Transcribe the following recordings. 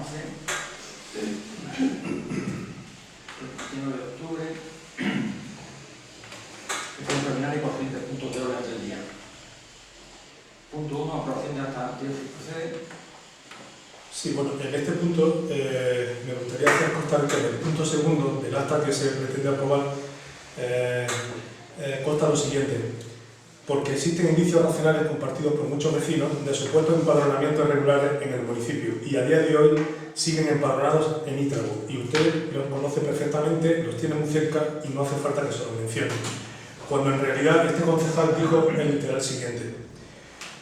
11, el 29 de octubre, sesión ordinaria con siguientes puntos de orden del día. Punto 1, aprobación de acta anterior si procede. Sí, bueno, en este punto me gustaría hacer constar que en el punto segundo del acta que se pretende aprobar consta lo siguiente: porque existen indicios racionales compartidos por muchos vecinos de supuestos empadronamientos irregulares en el municipio y a día de hoy siguen empadronados en Ítrago, y usted los conoce perfectamente, los tiene muy cerca y no hace falta que se los mencione. Cuando en realidad este concejal dijo el literal siguiente: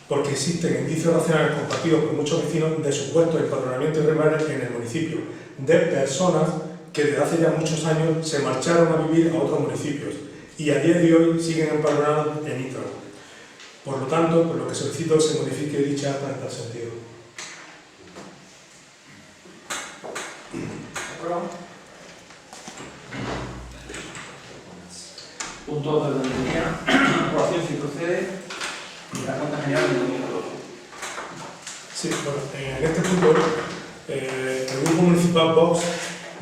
porque existen indicios racionales compartidos por muchos vecinos de supuestos empadronamientos irregulares en el municipio, de personas que desde hace ya muchos años se marcharon a vivir a otros municipios y a día de hoy siguen empadronados en Ítrago. Por lo tanto, por lo que solicito se modifique dicha acta en tal sentido. ¿Aprobado? Punto 2 del orden del día. Aprobación si procede de la cuenta general del 2012. Sí, bueno, en este punto el Grupo Municipal Vox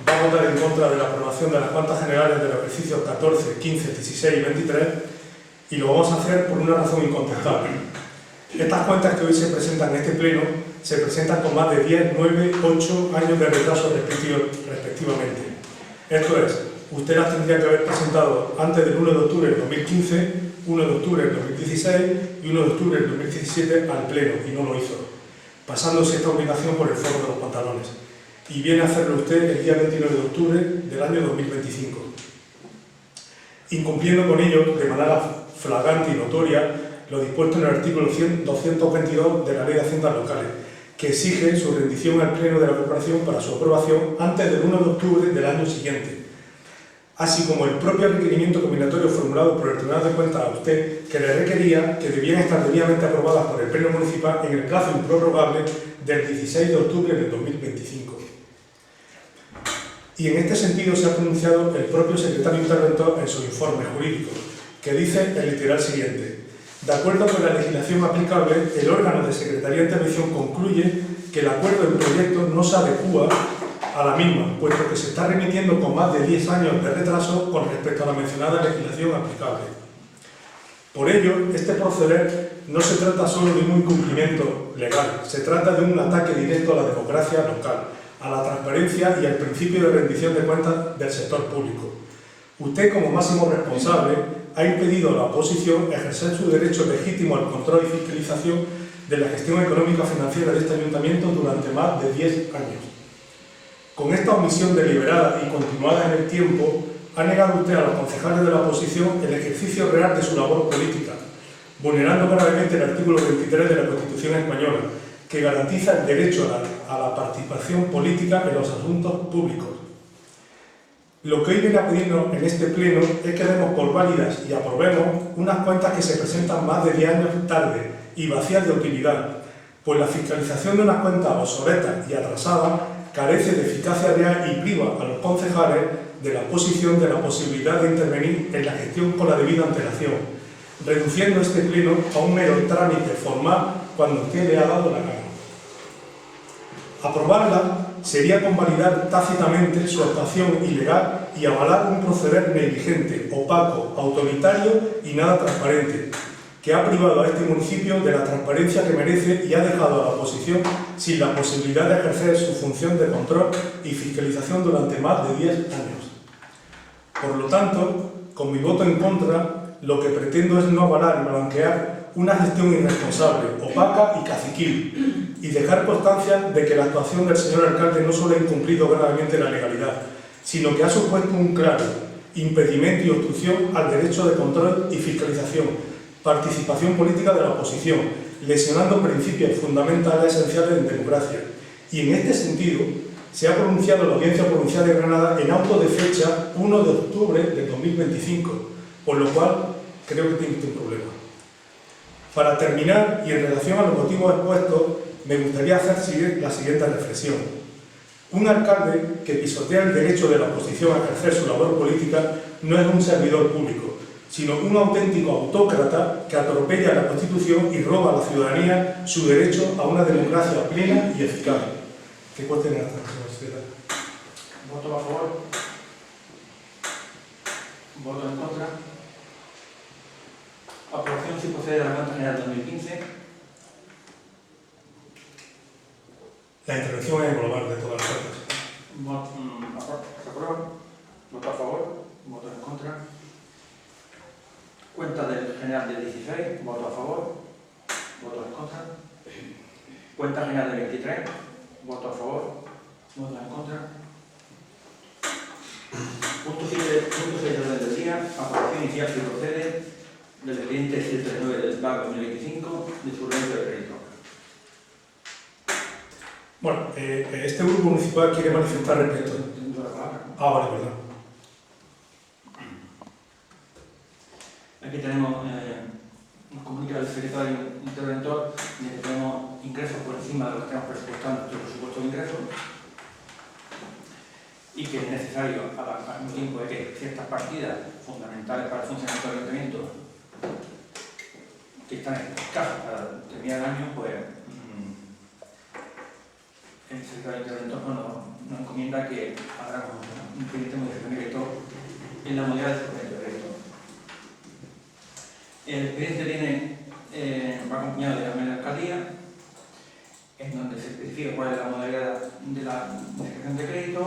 va a votar en contra de la aprobación de las cuentas generales de los ejercicios 14, 15, 16 y 23, y lo vamos a hacer por una razón incontestable. Estas cuentas que hoy se presentan en este pleno se presentan con más de 10, 9, 8 años de retraso respectivamente. Esto es, usted las tendría que haber presentado antes del 1 de octubre del 2015, 1 de octubre del 2016 y 1 de octubre del 2017 al pleno, y no lo hizo, pasándose esta obligación por el forro de los pantalones. Y viene a hacerlo usted el día 29 de octubre del año 2025, incumpliendo con ello de manera flagrante y notoria lo dispuesto en el artículo 222 de la Ley de Haciendas Locales, que exige su rendición al Pleno de la Corporación para su aprobación antes del 1 de octubre del año siguiente, así como el propio requerimiento combinatorio formulado por el Tribunal de Cuentas a usted, que le requería que debían estar debidamente aprobadas por el Pleno Municipal en el plazo improrrogable del 16 de octubre del 2025. Y en este sentido se ha pronunciado el propio secretario interventor en su informe jurídico, que dice el literal siguiente: de acuerdo con la legislación aplicable, el órgano de Secretaría de Intervención concluye que el acuerdo del proyecto no se adecúa a la misma, puesto que se está remitiendo con más de 10 años de retraso con respecto a la mencionada legislación aplicable. Por ello, este proceder no se trata solo de un incumplimiento legal, se trata de un ataque directo a la democracia local, a la transparencia y al principio de rendición de cuentas del sector público. Usted, como máximo responsable, ha impedido a la oposición ejercer su derecho legítimo al control y fiscalización de la gestión económica financiera de este ayuntamiento durante más de 10 años. Con esta omisión deliberada y continuada en el tiempo, ha negado usted a los concejales de la oposición el ejercicio real de su labor política, vulnerando gravemente el artículo 23 de la Constitución española, que garantiza el derecho a la participación política en los asuntos públicos. Lo que hoy viene a pedirnos en este pleno es que demos por válidas y aprobemos unas cuentas que se presentan más de 10 años tarde y vacías de utilidad, pues la fiscalización de unas cuentas obsoletas y atrasadas carece de eficacia real y priva a los concejales de la oposición de la posibilidad de intervenir en la gestión con la debida antelación, reduciendo este pleno a un mero trámite formal cuando usted le ha dado la gana. Aprobarla sería convalidar tácitamente su actuación ilegal y avalar un proceder negligente, opaco, autoritario y nada transparente, que ha privado a este municipio de la transparencia que merece y ha dejado a la oposición sin la posibilidad de ejercer su función de control y fiscalización durante más de 10 años. Por lo tanto, con mi voto en contra, lo que pretendo es no avalar y blanquear una gestión irresponsable, opaca y caciquil, y dejar constancia de que la actuación del señor alcalde no solo ha incumplido gravemente la legalidad, sino que ha supuesto un claro impedimento y obstrucción al derecho de control y fiscalización, participación política de la oposición, lesionando principios fundamentales esenciales en democracia. Y en este sentido, se ha pronunciado la Audiencia Provincial de Granada en auto de fecha 1 de octubre de 2025, por lo cual creo que tiene un problema. Para terminar, y en relación a los motivos expuestos, me gustaría hacer la siguiente reflexión. Un alcalde que pisotea el derecho de la oposición a ejercer su labor política no es un servidor público, sino un auténtico autócrata que atropella la Constitución y roba a la ciudadanía su derecho a una democracia plena y eficaz. ¿Qué cuál tiene la abstención, secretario? ¿Votos a favor? ¿Votos en contra? Aprobación sin proceder a la cuenta general 2015. La intervención es global de todas las cuentas. ¿Se aprueba? ¿Voto a favor? ¿Votos en contra? Cuenta del general del 16. ¿Voto a favor? ¿Votos en contra? Cuenta general del 23. ¿Voto a favor? ¿Votos en contra? Punto 6 del orden del día. Aprobación inicial si procede del expediente 739 del PAC 2025 de suplemento de crédito. Bueno, este grupo municipal quiere manifestar respecto. ¿Tengo la palabra? Ah, vale, perdón. Aquí tenemos, nos comunica el secretario interventor de que tenemos ingresos por encima de lo que tenemos presupuestado en nuestro presupuesto de ingresos y que es necesario, al mismo tiempo de que ciertas partidas fundamentales para el funcionamiento del ayuntamiento que están escasas para terminar el año, pues el secretario interventor nos encomienda que hagamos un expediente de modificación de crédito en la modalidad de suplemento de crédito. El expediente va acompañado de la media alcaldía, en donde se especifica cuál es la modalidad de la modificación de crédito,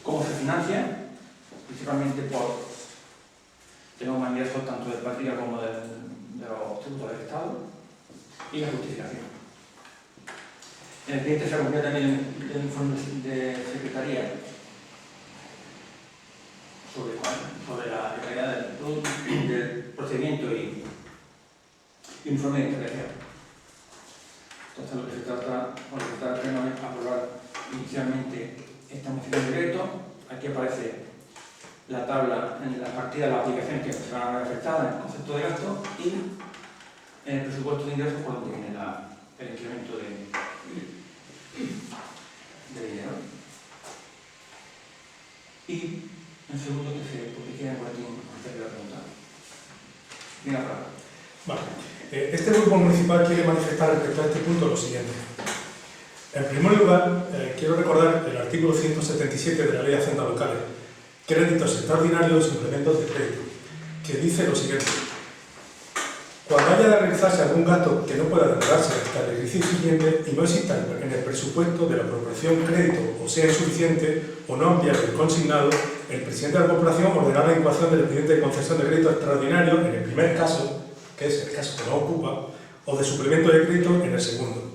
cómo se financia, principalmente tenemos más ingresos tanto del patria como de los tributos del Estado, y la justificación. El expediente se acompaña también del informe de secretaría sobre la legalidad del procedimiento y informe de intervención. Entonces, lo que se trata es aprobar inicialmente esta moción de decreto. Aquí aparece la tabla en la partida de las aplicaciones que se van a ver afectadas en el concepto de gasto y en el presupuesto de ingresos por donde viene el incremento de dinero. Y en segundo, porque quieren hacer la pregunta. Mira, para. Vale. Este grupo municipal quiere manifestar respecto a este punto lo siguiente. En primer lugar, quiero recordar el artículo 177 de la Ley de Haciendas Locales, créditos extraordinarios y suplementos de crédito, que dice lo siguiente. Cuando haya de realizarse algún gasto que no pueda demorarse hasta el ejercicio siguiente y no exista en el presupuesto de la apropiación crédito o sea insuficiente o no ampliar el consignado, el presidente de la corporación ordenará la incoación del expediente de concesión de crédito extraordinario en el primer caso, que es el caso que no ocupa, o de suplemento de crédito en el segundo.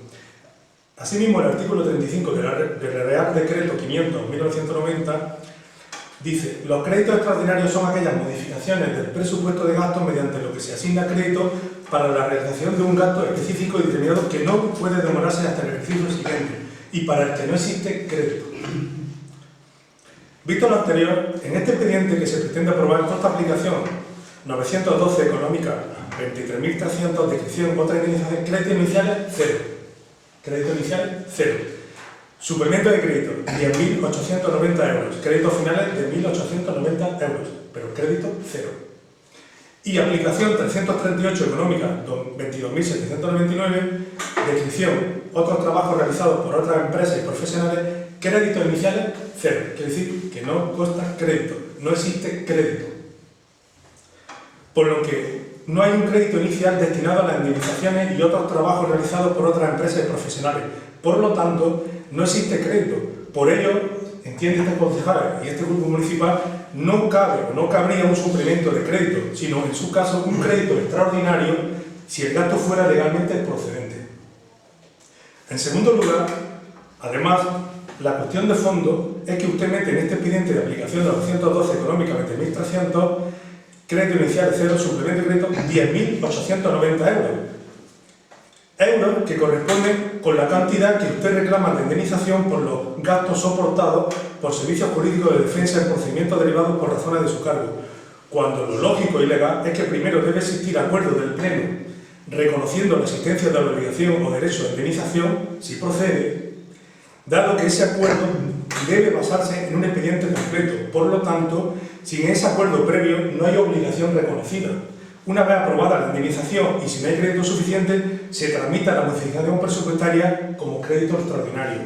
Asimismo, el artículo 35 del Real Decreto 500/1990 dice: los créditos extraordinarios son aquellas modificaciones del presupuesto de gastos mediante lo que se asigna crédito para la realización de un gasto específico y determinado que no puede demorarse hasta el ejercicio siguiente y para el que no existe crédito. Visto lo anterior, en este expediente que se pretende aprobar consta aplicación 912 económica, 23.300 descripción, otra indemnización, crédito iniciales 0. Crédito inicial 0. Suplemento de crédito, 10.890 euros. Créditos finales de 1.890 euros, pero crédito 0. Y aplicación 338 económica, 22.799, descripción, otros trabajos realizados por otras empresas y profesionales, créditos iniciales 0. Quiere decir que no consta crédito, no existe crédito. Por lo que no hay un crédito inicial destinado a las indemnizaciones y otros trabajos realizados por otras empresas y profesionales. Por lo tanto, no existe crédito. Por ello, entiende esta concejala y este grupo municipal, no cabe o no cabría un suplemento de crédito, sino en su caso un crédito extraordinario si el gasto fuera legalmente procedente. En segundo lugar, además, la cuestión de fondo es que usted mete en este expediente de aplicación de 912 económica 20.300 crédito inicial 0, suplemento de crédito 10.890 euros. Euros que corresponden con la cantidad que usted reclama de indemnización por los gastos soportados por servicios jurídicos de defensa en procedimientos derivados por razones de su cargo, cuando lo lógico y legal es que primero debe existir acuerdo del Pleno reconociendo la existencia de la obligación o derecho de indemnización, si procede, dado que ese acuerdo debe basarse en un expediente completo. Por lo tanto, sin ese acuerdo previo no hay obligación reconocida. Una vez aprobada la indemnización y si no hay crédito suficiente, se tramita la modificación presupuestaria como crédito extraordinario.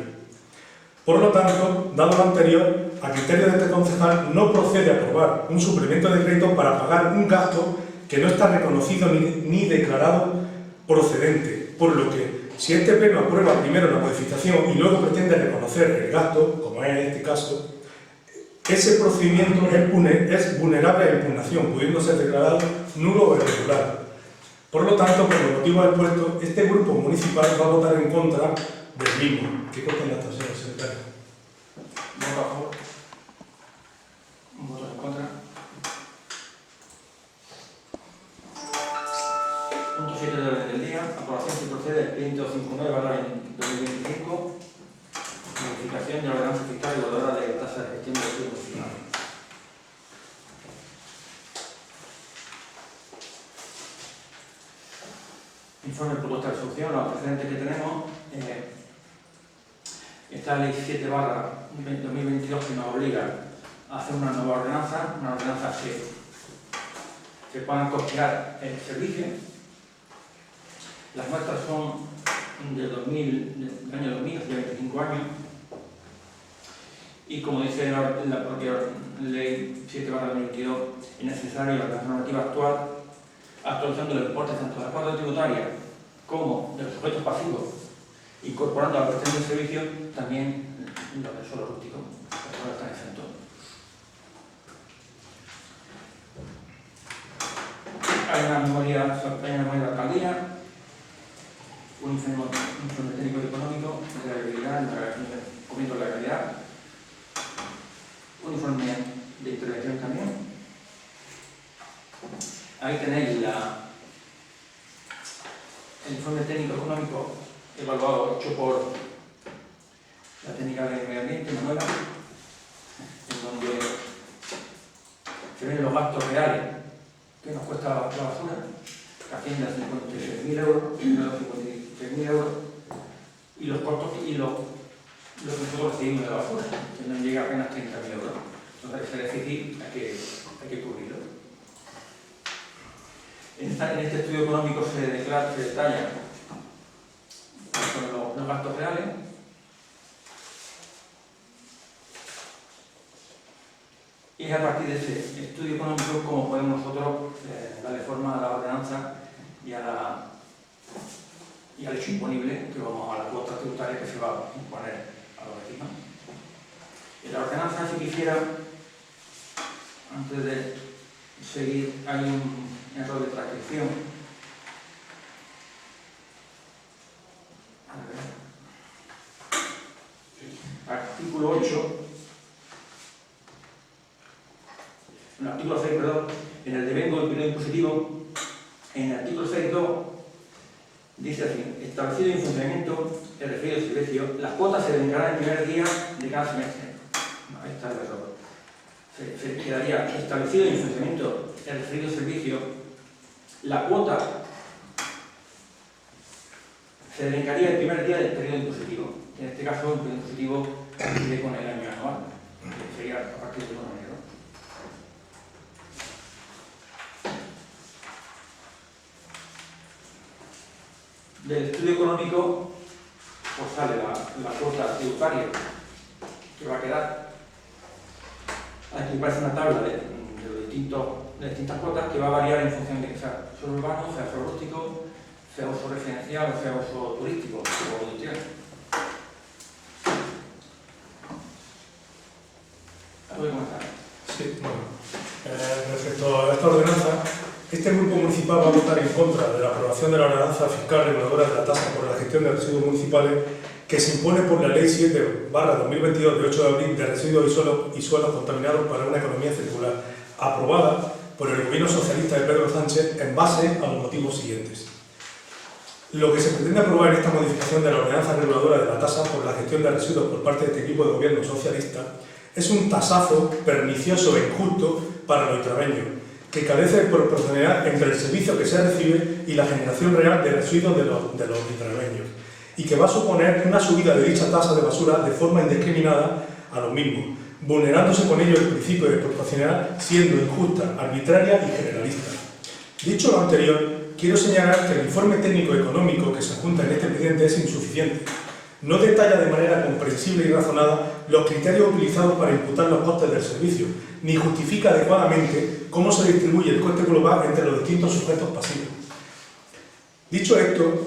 Por lo tanto, dado lo anterior, a criterio de este concejal no procede aprobar un suplemento de crédito para pagar un gasto que no está reconocido ni declarado procedente, por lo que, si este pleno aprueba primero la modificación y luego pretende reconocer el gasto, como es en este caso, ese procedimiento es vulnerable a impugnación, pudiendo ser declarado nulo o irregular. Por lo tanto, por los motivos expuestos, este grupo municipal va a votar en contra del mismo. ¿Qué consta la señor secretario? Voto a favor. Votos en contra. Punto 7 del orden del día. Aprobación si procede el 559/2025. Modificación de la ordenanza fiscal y reguladora de tasa de gestión de residuos municipales. Informe de propuesta de resolución. Los precedentes que tenemos. Esta ley 7/2022 que nos obliga a hacer una nueva ordenanza, que se puedan costear el servicio. Las muestras son del año 2000, hace 25 años. Y como dice la propia ley 7/2022, es necesario la normativa actual, actualizando los importes tanto de la cuota tributaria como de los sujetos pasivos, incorporando a la prestación del servicio también los del suelo rústico, que ahora están exentos. Hay una memoria de alcaldía, un informe técnico y económico de la viabilidad, comiendo la realidad, un informe de intervención también. Ahí tenéis el informe técnico económico evaluado, hecho por la técnica de medio ambiente, Manuela, en donde se ven los gastos reales que nos cuesta la basura, que asciende a 56.000 euros, 56.000 euros, y los costos y lo que nosotros recibimos de la basura, que no llega apenas a 30.000 euros. Entonces, ese déficit hay que cubrirlo. En este estudio económico se detalla los gastos reales, y es a partir de ese estudio económico como podemos nosotros darle forma a la ordenanza y al hecho imponible que vamos a la cuota tributaria que se va a imponer a los vecinos. En la ordenanza, si quisiera, antes de seguir, hay un error de transcripción. Artículo 8, en el artículo 6, perdón, en el devengo del periodo impositivo, en el artículo 6.2, dice así: establecido en funcionamiento el referido servicio, las cuotas se devengarán el primer día de cada semestre. No, ahí está el error. Se quedaría establecido en funcionamiento el referido servicio, la cuota se devengaría el primer día del periodo impositivo. En este caso, el periodo impositivo coincide con el año anual, que sería a partir de 1 de enero. Del estudio económico pues sale la cuota tributaria que va a quedar. Aquí parece una tabla de distintas cuotas que va a variar en función de que sea suelo urbano, sea suelo rústico, sea uso residencial o sea uso turístico o industrial. ¿Algo que comentar? Sí, bueno. Respecto a esta ordenanza, este grupo municipal va a votar en contra de la aprobación de la ordenanza fiscal reguladora de la tasa por la gestión de residuos municipales que se impone por la Ley 7/2022 de 8 de abril de residuos y suelos contaminados para una economía circular, aprobada por el gobierno socialista de Pedro Sánchez en base a los motivos siguientes. Lo que se pretende aprobar en esta modificación de la ordenanza reguladora de la tasa por la gestión de residuos por parte de este equipo de gobierno socialista es un tasazo pernicioso e injusto para los extremeños, que carece de proporcionalidad entre el servicio que se recibe y la generación real de residuos de los extremeños, y que va a suponer una subida de dicha tasa de basura de forma indiscriminada a los mismos, vulnerándose con ello el principio de proporcionalidad, siendo injusta, arbitraria y generalista. Dicho lo anterior, quiero señalar que el informe técnico económico que se adjunta en este expediente es insuficiente. No detalla de manera comprensible y razonada los criterios utilizados para imputar los costes del servicio, ni justifica adecuadamente cómo se distribuye el coste global entre los distintos sujetos pasivos. Dicho esto,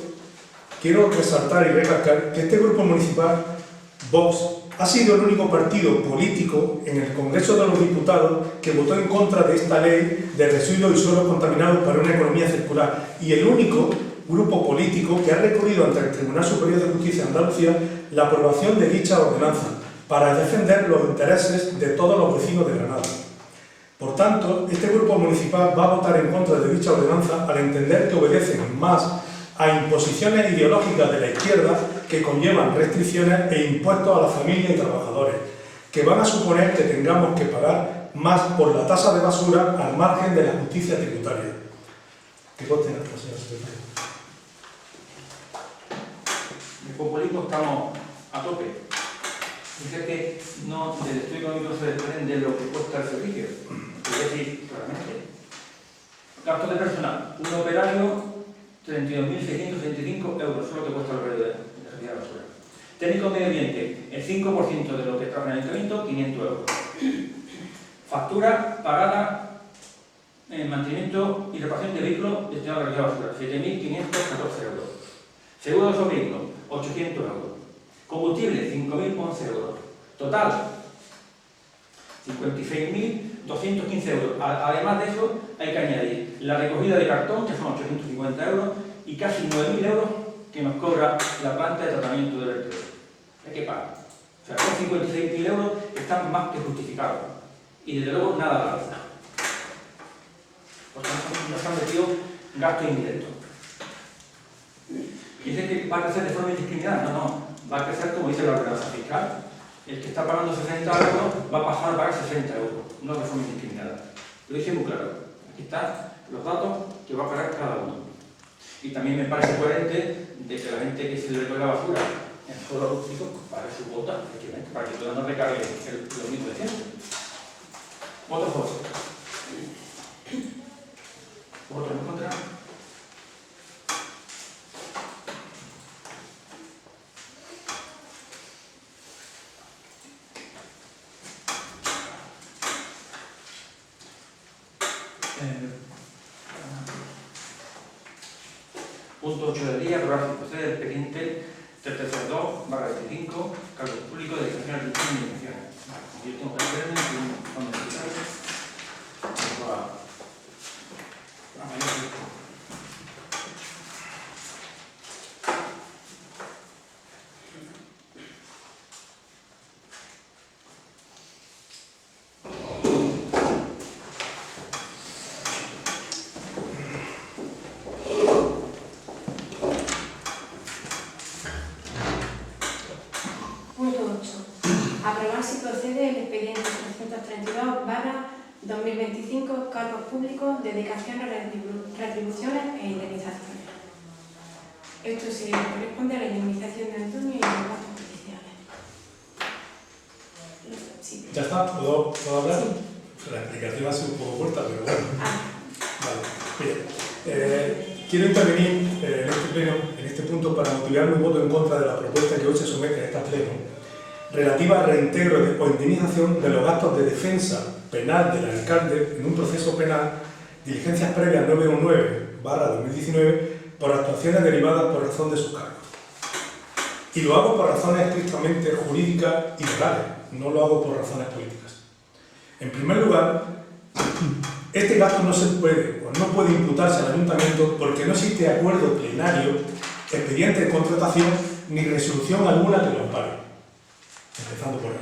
quiero resaltar y recalcar que este grupo municipal, Vox, ha sido el único partido político en el Congreso de los Diputados que votó en contra de esta ley de residuos y suelos contaminados para una economía circular, y el único grupo político que ha recurrido ante el Tribunal Superior de Justicia de Andalucía la aprobación de dicha ordenanza para defender los intereses de todos los vecinos de Granada. Por tanto, este grupo municipal va a votar en contra de dicha ordenanza al entender que obedecen más a imposiciones ideológicas de la izquierda que conllevan restricciones e impuestos a las familias y trabajadores, que van a suponer que tengamos que pagar más por la tasa de basura al margen de la justicia tributaria. ¿Qué conste en esto, señor secretario? El populismo estamos a tope. Dice que no, del estudio económico se desprende lo que cuesta el servicio. Es decir, claramente, gastos de personal, un operario, 32.665 euros, solo que cuesta el operario de recogida de basura. Técnico medio ambiente, el 5% de lo que trabaja en el ayuntamiento, 500 euros. Factura pagada en mantenimiento y reparación de vehículos destinados a la recogida de basura, 7.514 euros. Seguro de esos vehículos, 800 euros. Combustible, 5.011 euros. Total, 56.215 euros. Además de eso, hay que añadir la recogida de cartón, que son 850 euros, y casi 9.000 euros que nos cobra la planta de tratamiento del vertedero. Hay que pagar. O sea, esos 56.000 euros están más que justificados. Y desde luego nada a la alza. Porque nos han metido gastos indirectos. Dice que va a crecer de forma indiscriminada. No, va a crecer como dice la ordenanza fiscal. El que está pagando 60 euros va a pasar a pagar 60 euros, no de forma indiscriminada. Lo dice muy claro. Aquí están los datos que va a pagar cada uno. Y también me parece coherente de que la gente que se le recoge la basura en suelo rústico pague su cuota, efectivamente, para que todo no recargue lo mismo de siempre. Votos por. ¿Votos en contra? Punto 8 del día, aprobar sin proceder el expediente 332/25, cargos públicos de dedicación a atención y indicaciones. Yo tengo que hacerme un necesario. Aprobar si procede el expediente 332/2025, cargos públicos, dedicaciones, retribuciones e indemnizaciones. Esto se corresponde a la indemnización de Antonio y los gastos judiciales. Sí. ¿Ya está? ¿Puedo hablar? Sí. La explicación ha sido un poco corta, pero bueno. Vale. Bien. Quiero intervenir en este pleno, en este punto, para motivar mi voto en contra de la propuesta que hoy se somete a esta pleno, relativa al reintegro o indemnización de los gastos de defensa penal del alcalde en un proceso penal, diligencias previas 919/2019, por actuaciones derivadas por razón de sus cargos. Y lo hago por razones estrictamente jurídicas y legales, no lo hago por razones políticas. En primer lugar, este gasto no se puede o no puede imputarse al ayuntamiento porque no existe acuerdo plenario, expediente de contratación ni resolución alguna que lo ampare. Empezando por ahí.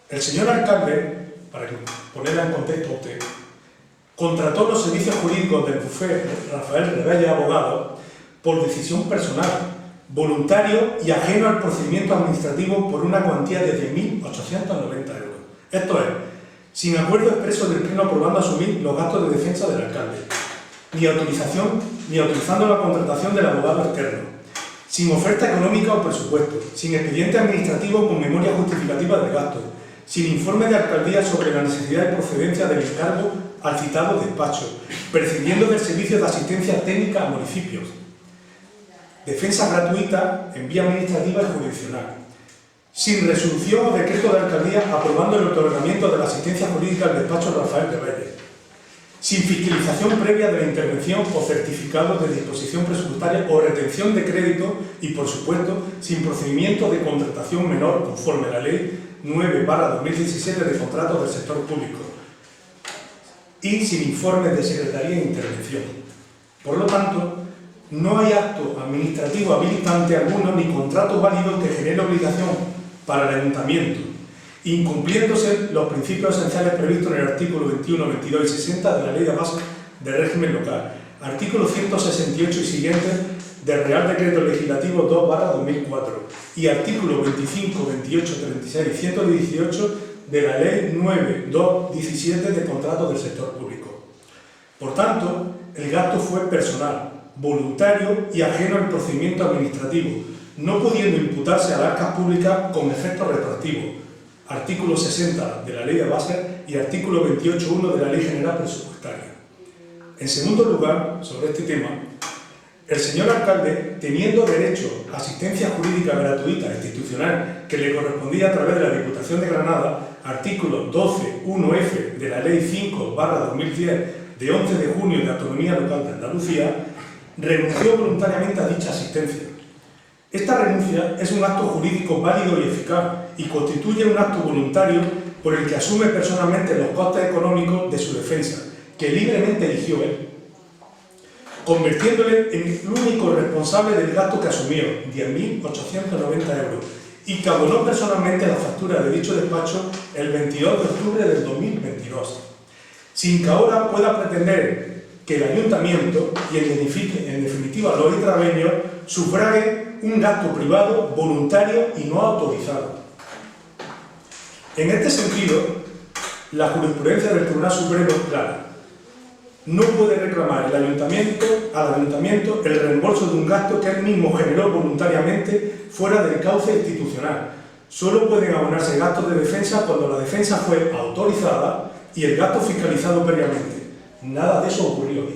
El señor alcalde, para ponerla en contexto a usted, contrató los servicios jurídicos del bufet Rafael Rebella Abogado por decisión personal, voluntario y ajeno al procedimiento administrativo por una cuantía de 10.890 euros. Esto es, sin acuerdo expreso del pleno aprobando asumir los gastos de defensa del alcalde, ni autorizando la contratación del abogado externo, sin oferta económica o presupuesto, sin expediente administrativo con memoria justificativa del gasto, sin informe de alcaldía sobre la necesidad de procedencia del encargo al citado despacho, prescindiendo del servicio de asistencia técnica a municipios. Defensa gratuita en vía administrativa y jurisdiccional. Sin resolución o decreto de alcaldía aprobando el otorgamiento de la asistencia jurídica al despacho Rafael de Reyes. Sin fiscalización previa de la intervención o certificado de disposición presupuestaria o retención de crédito y, por supuesto, sin procedimiento de contratación menor conforme a la Ley 9/2017 de contratos del sector público y sin informes de Secretaría de Intervención. Por lo tanto, no hay acto administrativo habilitante alguno ni contrato válido que genere obligación para el ayuntamiento, incumpliéndose los principios esenciales previstos en el artículo 21, 22 y 60 de la Ley de Bases de Régimen Local, artículo 168 y siguientes del Real Decreto Legislativo 2/2004 y artículos 25, 28, 36 y 118 de la Ley 9/2017 de contratos del sector público. Por tanto, el gasto fue personal, voluntario y ajeno al procedimiento administrativo, no pudiendo imputarse a las arcas públicas con efecto retroactivo, artículo 60 de la Ley de Bases y artículo 28.1 de la Ley General Presupuestaria. En segundo lugar, sobre este tema, el señor alcalde, teniendo derecho a asistencia jurídica gratuita e institucional que le correspondía a través de la Diputación de Granada, artículo 12.1f de la Ley 5/2010 de 11 de junio de Autonomía Local de Andalucía, renunció voluntariamente a dicha asistencia. Esta renuncia es un acto jurídico válido y eficaz y constituye un acto voluntario por el que asume personalmente los costes económicos de su defensa, que libremente eligió él, convirtiéndole en el único responsable del gasto que asumió, 10.890 euros, y que abonó personalmente la factura de dicho despacho el 22 de octubre del 2022, sin que ahora pueda pretender que el ayuntamiento y en definitiva los itraveños sufraguen un gasto privado, voluntario y no autorizado. En este sentido, la jurisprudencia del Tribunal Supremo es clara. No puede reclamar al ayuntamiento el reembolso de un gasto que él mismo generó voluntariamente fuera del cauce institucional. Solo pueden abonarse gastos de defensa cuando la defensa fue autorizada y el gasto fiscalizado previamente. Nada de eso ocurrió aquí.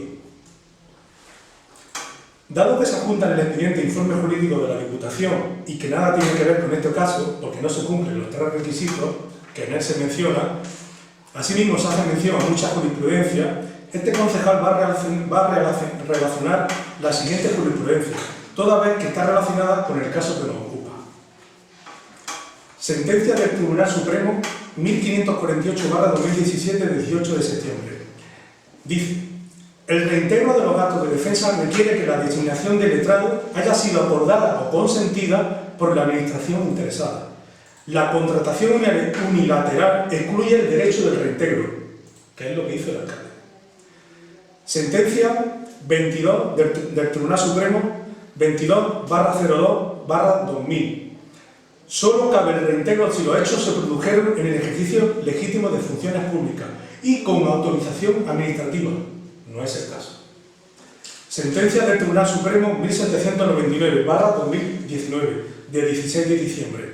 Dado que se adjunta en el expediente informe jurídico de la Diputación y que nada tiene que ver con este caso, porque no se cumplen los 3 requisitos que en él se menciona, asimismo se hace mención a mucha jurisprudencia, este concejal va a relacionar la siguiente jurisprudencia, toda vez que está relacionada con el caso que nos ocupa. Sentencia del Tribunal Supremo 1548/2017 de 18 de septiembre. Dice: el reintegro de los gastos de defensa requiere que la designación del letrado haya sido acordada o consentida por la administración interesada. La contratación unilateral excluye el derecho del reintegro, que es lo que hizo el alcalde. Sentencia 22 del Tribunal Supremo 22/02/2000. Solo cabe el reintegro si los hechos se produjeron en el ejercicio legítimo de funciones públicas y con autorización administrativa. No es el caso. Sentencia del Tribunal Supremo 1799/2019 de 16 de diciembre.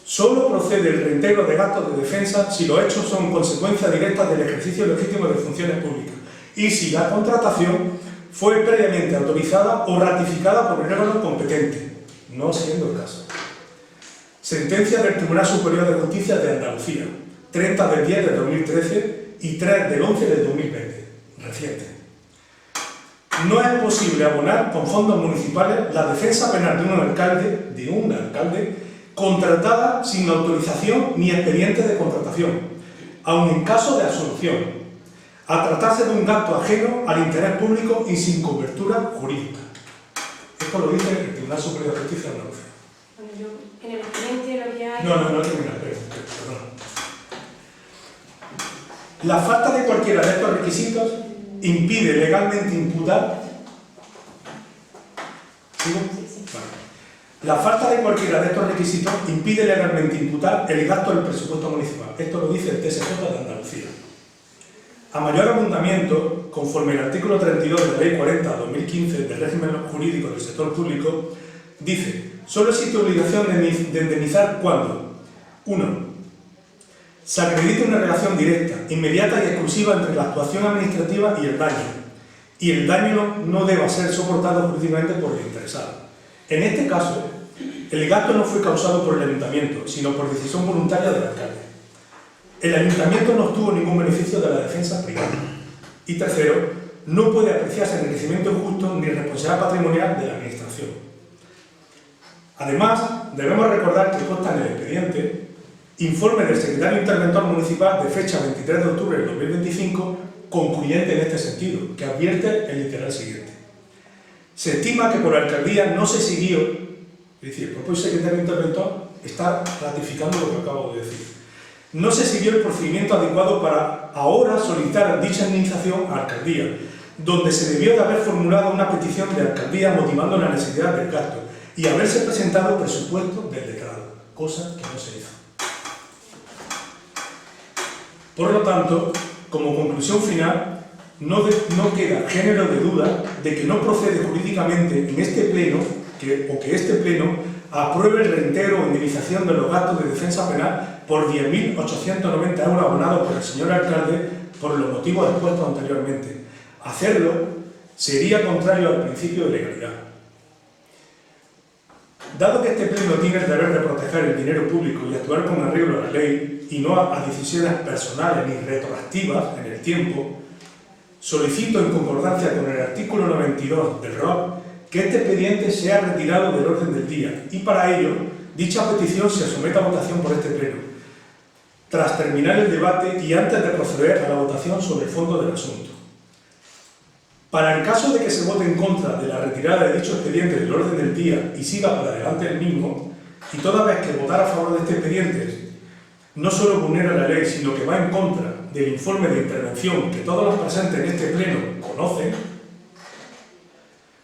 Solo procede el reintegro de gastos de defensa si los hechos son consecuencia directa del ejercicio legítimo de funciones públicas y si la contratación fue previamente autorizada o ratificada por el órgano competente, no siendo el caso. Sentencia del Tribunal Superior de Justicia de Andalucía, 30 del 10 de 2013 y 3 del 11 de 2020, reciente. No es posible abonar con fondos municipales la defensa penal de un alcalde, contratada sin autorización ni expediente de contratación, aun en caso de absolución, a tratarse de un gasto ajeno al interés público y sin cobertura jurídica. Esto lo dice el Tribunal Superior de Justicia de Andalucía. Bueno, yo en el expediente lo que hay... No termina, perdón. La falta de cualquiera de estos requisitos impide legalmente imputar... ¿Sigo? Vale. La falta de cualquiera de estos requisitos impide legalmente imputar el gasto del presupuesto municipal. Esto lo dice el TSJ de Andalucía. A mayor abundamiento, conforme el artículo 32 de la Ley 40/2015 del régimen jurídico del sector público, dice: solo existe obligación de indemnizar cuando 1. Se acredita una relación directa, inmediata y exclusiva entre la actuación administrativa y el daño no deba ser soportado jurídicamente por el interesado. En este caso, el gasto no fue causado por el ayuntamiento, sino por decisión voluntaria del alcalde. El ayuntamiento no obtuvo ningún beneficio de la defensa privada. Y tercero, no puede apreciarse enriquecimiento injusto ni responsabilidad patrimonial de la administración. Además, debemos recordar que consta en el expediente informe del secretario interventor municipal de fecha 23 de octubre del 2025, concluyente en este sentido, que advierte el literal siguiente. Se estima que por la alcaldía no se siguió, es decir, el propio secretario interventor está ratificando lo que acabo de decir, no se siguió el procedimiento adecuado para ahora solicitar dicha indemnización a la alcaldía, donde se debió de haber formulado una petición de la alcaldía motivando la necesidad del gasto y haberse presentado presupuesto del declarado, cosa que no se hizo. Por lo tanto, como conclusión final, no queda género de duda de que no procede jurídicamente en este pleno, que este pleno apruebe el reintegro o indemnización de los gastos de defensa penal por 10.890 € abonados por el señor alcalde por los motivos expuestos anteriormente. Hacerlo sería contrario al principio de legalidad. Dado que este pleno tiene el deber de proteger el dinero público y actuar con arreglo a la ley y no a decisiones personales ni retroactivas en el tiempo, solicito en concordancia con el artículo 92 del ROP que este expediente sea retirado del orden del día y para ello dicha petición se someta a votación por este pleno, tras terminar el debate y antes de proceder a la votación sobre el fondo del asunto. Para el caso de que se vote en contra de la retirada de dicho expediente del orden del día y siga para adelante el mismo, y toda vez que votar a favor de este expediente no solo vulnera la ley, sino que va en contra del informe de intervención que todos los presentes en este pleno conocen,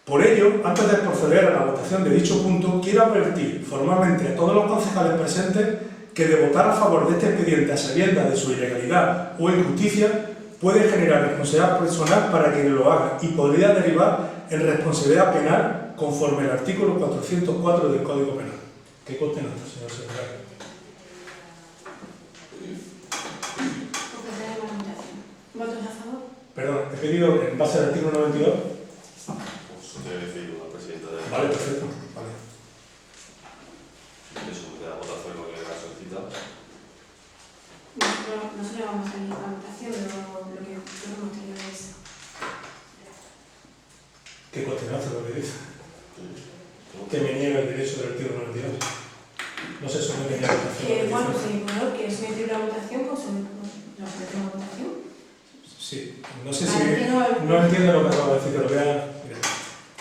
por ello, antes de proceder a la votación de dicho punto, quiero advertir formalmente a todos los concejales presentes que de votar a favor de este expediente a sabiendas de su ilegalidad o injusticia puede generar responsabilidad personal para quien lo haga y podría derivar en responsabilidad penal conforme al artículo 404 del Código Penal. ¿Qué conste en esto, señor secretario? ¿Votos a favor? Perdón, he pedido en base al artículo 92. Eso debe decir la presidenta de... Vale, perfecto. Vale. Eso me da votación lo que ha solicitado. Nosotros vamos a ir a la votación, lo que hemos tenido es... ¿Qué cuestionazo lo que dice? Que me niega el derecho del artículo 92. No se somete ni a votación. Bueno, sí, bueno, que someter la votación, pues lo sometemos a votación. Sí, no sé si... No entiendo lo que acabo de decir, te lo voy a... Mira.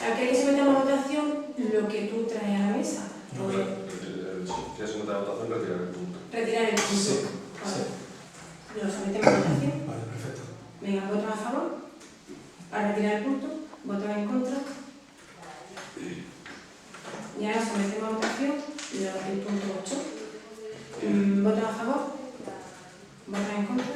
Aquí hay que someter a la votación lo que tú traes a la mesa. No, Si quieres someter a votación, retirar el punto. Retirar el punto. Sí, Vale. sí. Lo sometemos a votación. Vale, perfecto. Venga, votos a favor. A retirar el punto. Votos en contra. Y ahora sometemos a votación el punto 8. ¿Votos a favor? ¿Votos en contra?